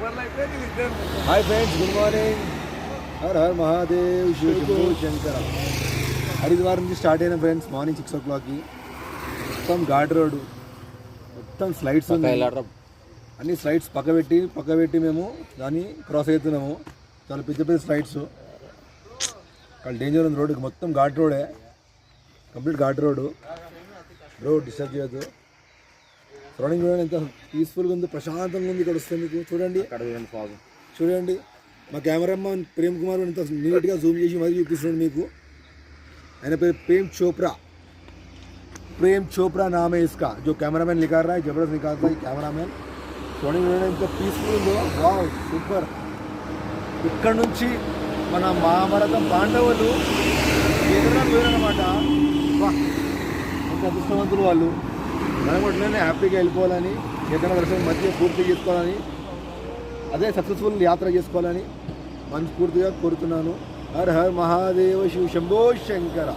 Hi friends, good morning. Her her Mahadev, Shiva Shambho Shankara. Haridwar నుంచి start అయిన friends, morning 6 o'clockకి. మొత్తం ఘాట్ రోడ్డు, మొత్తం స్లైడ్స్ ఉన్నాయి. అన్ని స్లైడ్స్ పక్క పెట్టి మేము దాన్ని క్రాస్ అవుతున్నాము. చాలా పెద్ద పెద్ద స్లైడ్స్. చాలా డేంజర్ ఉంది రోడ్డుకి. మొత్తం ఘాట్ రోడే, complete ghat road. Road disturb చేయొద్దు. సరౌండింగ్ చూడండి ఎంత పీస్ఫుల్గా ఉంది, ప్రశాంతంగా ఉంది. ఇక్కడ వస్తే మీకు చూడండి. మా కెమెరామ్యాన్ ప్రేమ్ కుమార్ ఎంత నీట్గా జూమ్ చేసి మరీ చూపిస్తున్నాడు మీకు. ఆయన పేరు प्रेम चोपड़ा नाम है इसका. जो कैमरामैन निकाल रहा है, जबरदस्त निकालता है कैमरामैन. చూడండి ఎంత పీస్ఫుల్ ఉందో. Wow, super. ఇక్కడ నుంచి మన మహాభారతం పాండవులు కేదార్నాథ్ పోయారన్నమాట. వా, ఎంత అదృష్టవంతులు వాళ్ళు. మనం కూడా హ్యాపీగా వెళ్ళిపోవాలని, కేదార్నాథ్ దర్శనం మంచిగా పూర్తి చేసుకోవాలని, అదే సక్సెస్ఫుల్ యాత్ర చేసుకోవాలని మనస్ఫూర్తిగా కోరుతున్నాను. Her her Mahadeva, Shiva Shambho Shankara.